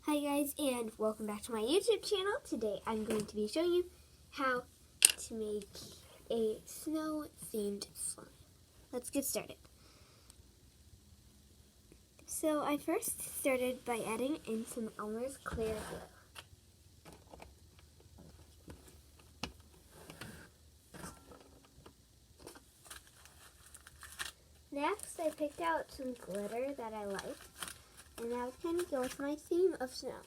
Hi guys, and welcome back to my YouTube channel. Today I'm going to be showing you how to make a snow themed slime. Let's get started. So I first started by adding in some Elmer's clear glue. Next I picked out some glitter that I liked, and that would kind of go with my theme of snow.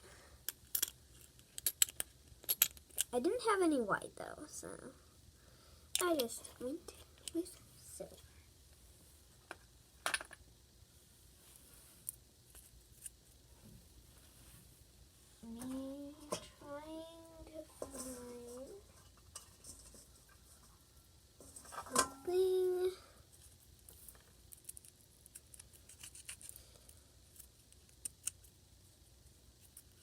I didn't have any white though, so I just went with silver. Me trying to find something.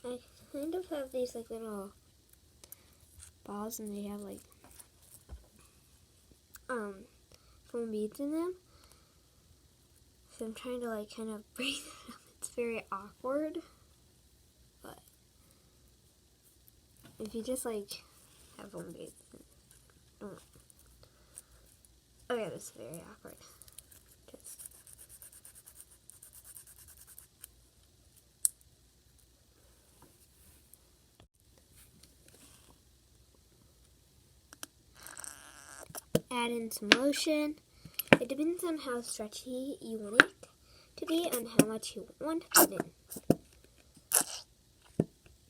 I kind of have these like little balls, and they have like foam beads in them. So I'm trying to like kind of break that up. It's very awkward, but if you just like have foam beads, don't. Okay, that's very awkward. Just add in some lotion. It depends on how stretchy you want it to be and how much you want to put in.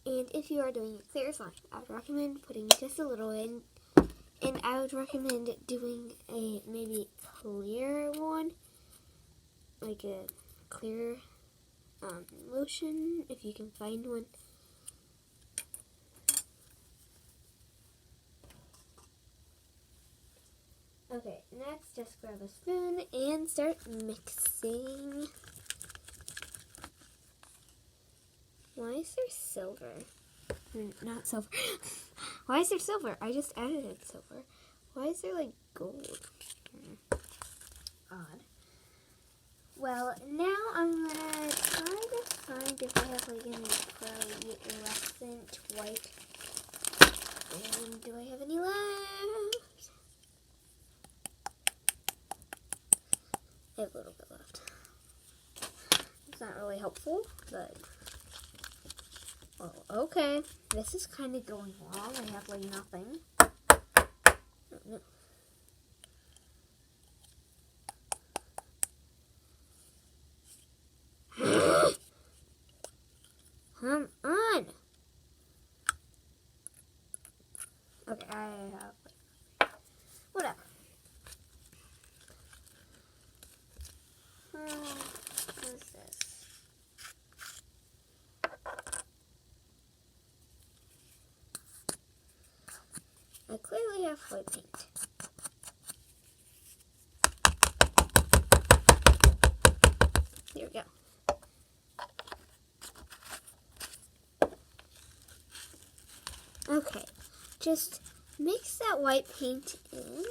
And if you are doing a clear slime, I would recommend putting just a little in. And I would recommend doing a maybe clear one, like a clear lotion, if you can find one. Okay, next just grab a spoon and start mixing. Why is there silver? Not silver. Why is there silver? I just added silver. Why is there like gold? Odd. Well, now I'm gonna try to find if I have like any fluorescent white. And do I have any left? I have a little bit left. It's not really helpful, but oh, okay. This is kind of going wrong. I have like nothing. Oh, no. Come on. Okay, I have whatever. What is this? I clearly have white paint. Here we go. Okay, just mix that white paint in.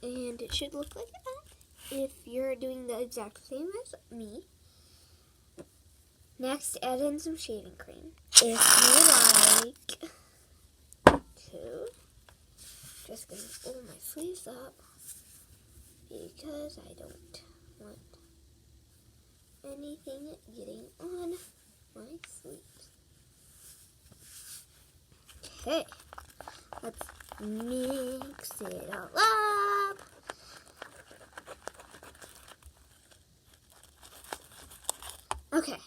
And it should look like that if you're doing the exact same as me. Next, add in some shaving cream. If you like to. Just gonna pull my sleeves up because I don't want anything getting on my sleeves. Okay, let's mix it all up. Okay,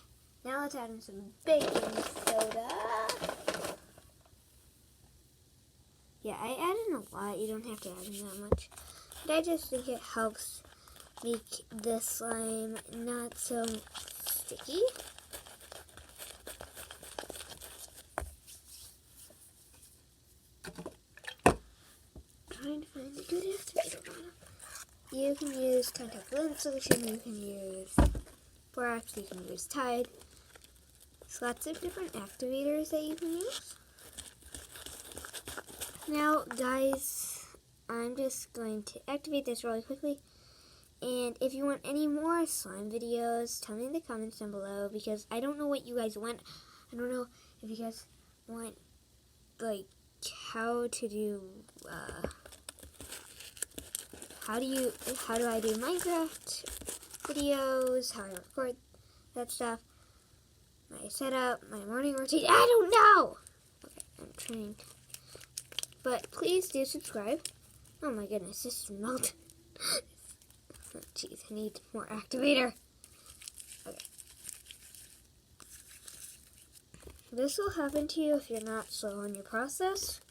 now let's add in some baking soda. Yeah, I added in a lot. You don't have to add in that much. But I just think it helps make the slime not so sticky. Trying to find a good activator. You can use contact lens solution, you can use borax, you can use Tide. There's lots of different activators that you can use. Now, guys, I'm just going to activate this really quickly, And if you want any more slime videos, tell me in the comments down below, because I don't know what you guys want. I don't know if you guys want, like, how to do, how do I do Minecraft videos, how I record that stuff, my setup, my morning routine. I don't know! Okay, I'm trying. But please do subscribe. Oh my goodness, this is melted. Oh, jeez, I need more activator. Okay. This will happen to you if you're not slow in your process.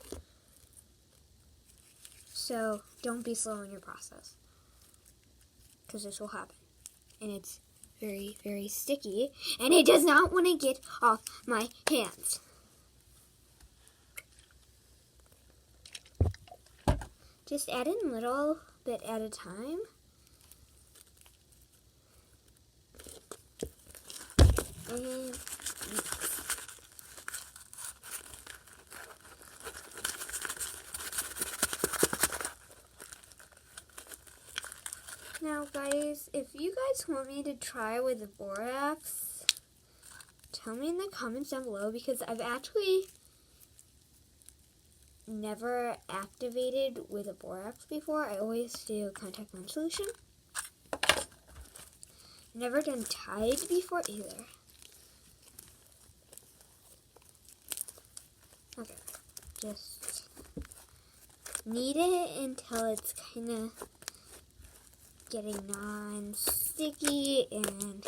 So don't be slow in your process, because this will happen. And it's very, very sticky, and it does not want to get off my hands. Just add in a little bit at a time. And now, guys, if you guys want me to try with the borax, tell me in the comments down below, because I've actually never activated with a borax before. I always do contact lens solution. Never done Tide before either. Okay, just knead it until it's kind of getting non-sticky and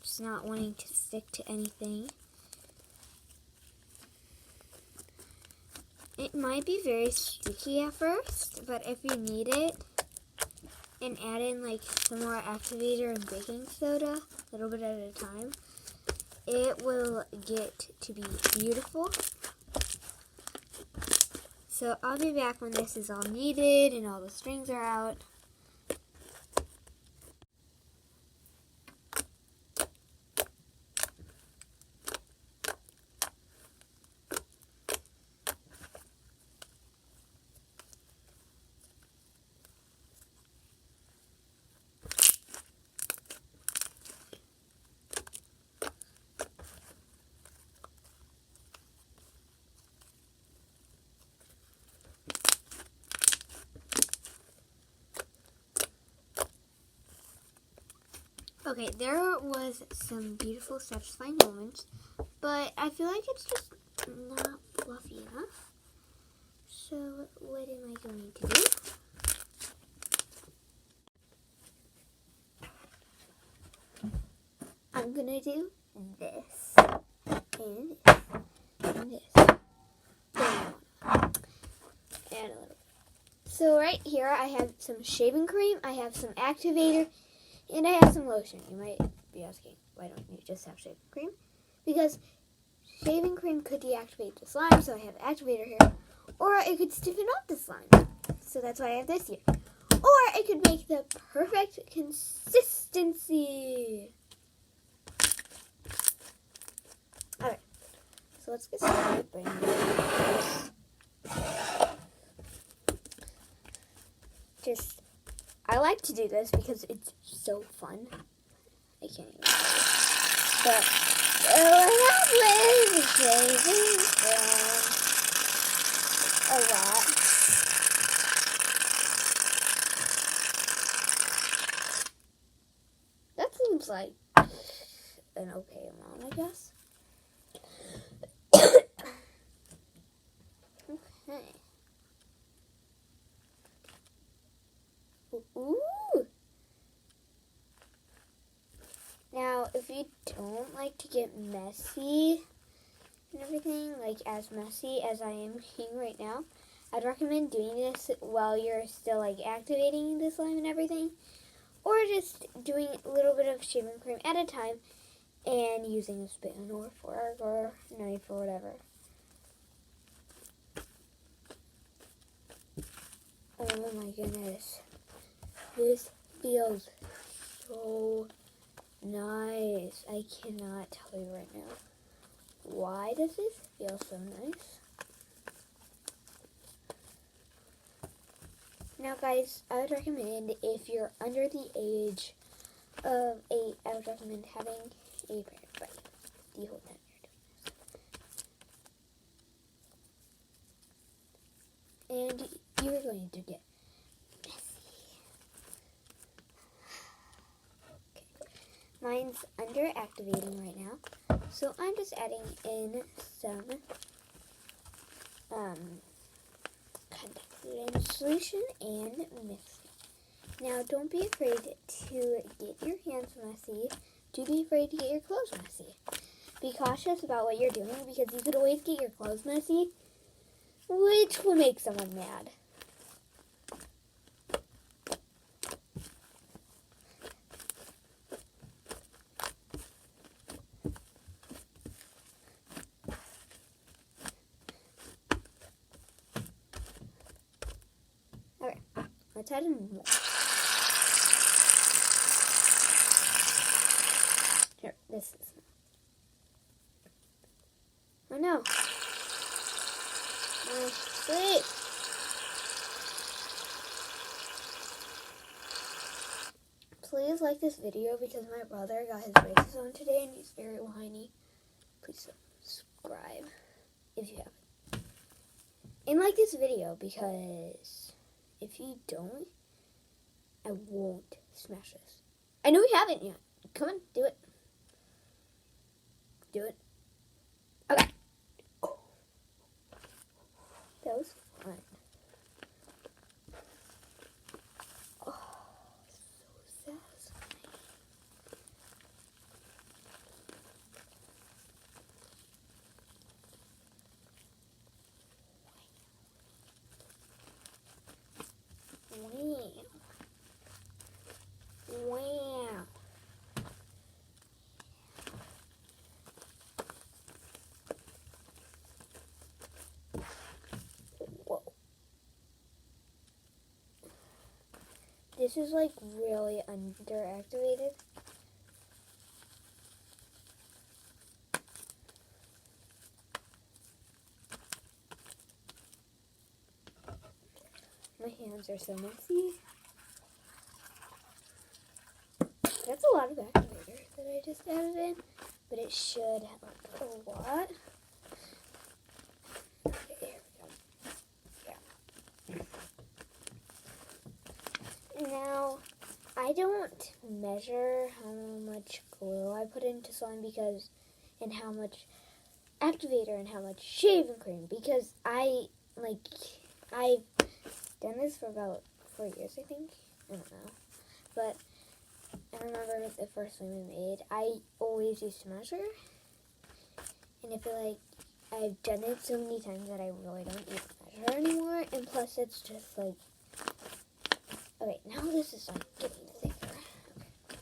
just not wanting to stick to anything. It might be very sticky at first, but if you need it, and add in like some more activator and baking soda, a little bit at a time, it will get to be beautiful. So I'll be back when this is all kneaded and all the strings are out. Okay, there was some beautiful satisfying moments, but I feel like it's just not fluffy enough. So what am I going to do? I'm gonna do this, and this, and this. And a little. So right here I have some shaving cream, I have some activator, and I have some lotion. You might be asking, why don't you just have shaving cream? Because shaving cream could deactivate the slime, so I have activator here. Or it could stiffen up the slime, so that's why I have this here. Or it could make the perfect consistency. Alright, so let's get started. I like to do this because it's so fun. I can't even. But I a lot. That seems like an okay amount, I guess. Okay. Ooh. Now, if you don't like to get messy and everything, like as messy as I am being right now, I'd recommend doing this while you're still like activating the slime and everything, or just doing a little bit of shaving cream at a time and using a spoon or fork or knife or whatever. Oh my goodness. This feels so nice. I cannot tell you right now. Why does this feel so nice? Now, guys, I would recommend if you're under the age of 8, I would recommend having a parent buddy the whole time you're doing this. And you're going to get messy. Okay. Mine's under activating right now, so I'm just adding in some contact lens solution and mixing. Now, don't be afraid to get your hands messy. Do be afraid to get your clothes messy. Be cautious about what you're doing because you could always get your clothes messy, which will make someone mad. Okay, let's add in more. Here, this is. Oh no. Oh, sleep. Please like this video because my brother got his braces on today and he's very whiny. Please subscribe if you haven't. And like this video because if you don't, I won't smash this. I know you haven't yet. Come on, do it. Do it. Okay. Oh. That was fun. Oh, so satisfying. Wow. Wow. Whoa. This is like really underactivated. My hands are so messy. That's a lot of activator that I just added in, but it should help a lot. Okay, there we go. Yeah. Now, I don't measure how much glue I put into slime and how much activator and how much shaving cream because I've done this for about 4 years, I think. I don't know. But I remember the first one we made, I always used to measure. And I feel like I've done it so many times that I really don't even measure anymore. And plus, it's just like, okay, now this is like getting thicker. Okay.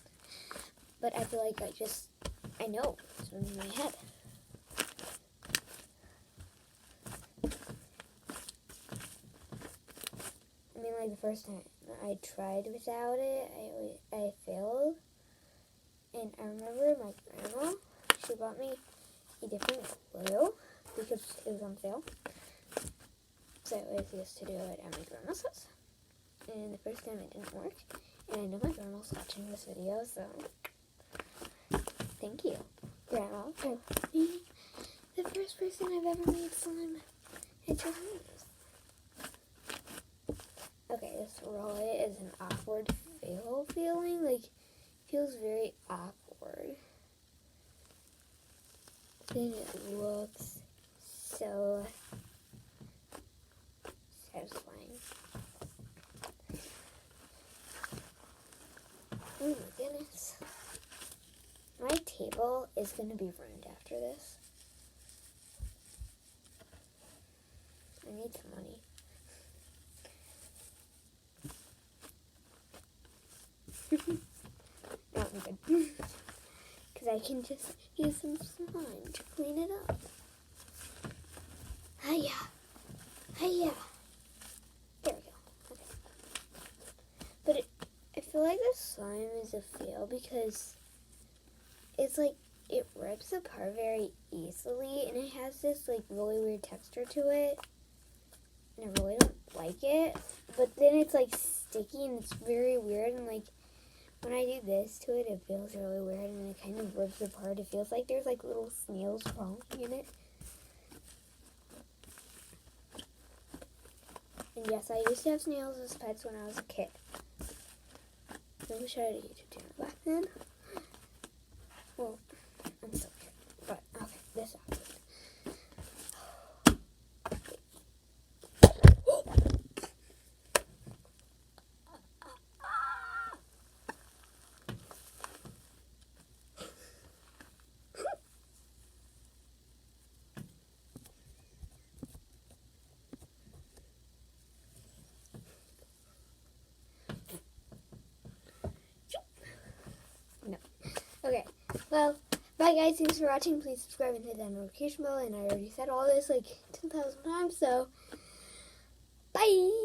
But I feel like I know it's in my head. I mean, like the first time I tried without it, I failed. And I remember my grandma, she bought me a different glue because it was on sale. So I always used to do it at my grandma's house. And the first time it didn't work. And I know my grandma's watching this video, so thank you, Grandma, for being the first person I've ever made slime at your house. Okay, this really is an awkward feeling. Like, feels very awkward. Then it looks so satisfying. Oh my goodness. My table is going to be ruined after this. I need some money. No, I'm good. Because I can just use some slime to clean it up. Hiya. Hiya. There we go. Okay. But I feel like the slime is a fail because it's like it rips apart very easily and it has this like really weird texture to it. And I really don't like it. but then it's like sticky and it's very weird, and like when I do this to it, it feels really weird and it kind of rips apart. It feels like there's like little snails crawling in it. And yes, I used to have snails as pets when I was a kid. I wish I had a YouTube channel back then. Well, I'm still a kid. But, okay, this out. No. Okay, well, bye guys, thanks for watching. Please subscribe and hit that notification bell. And I already said all this like 10,000 times, so bye!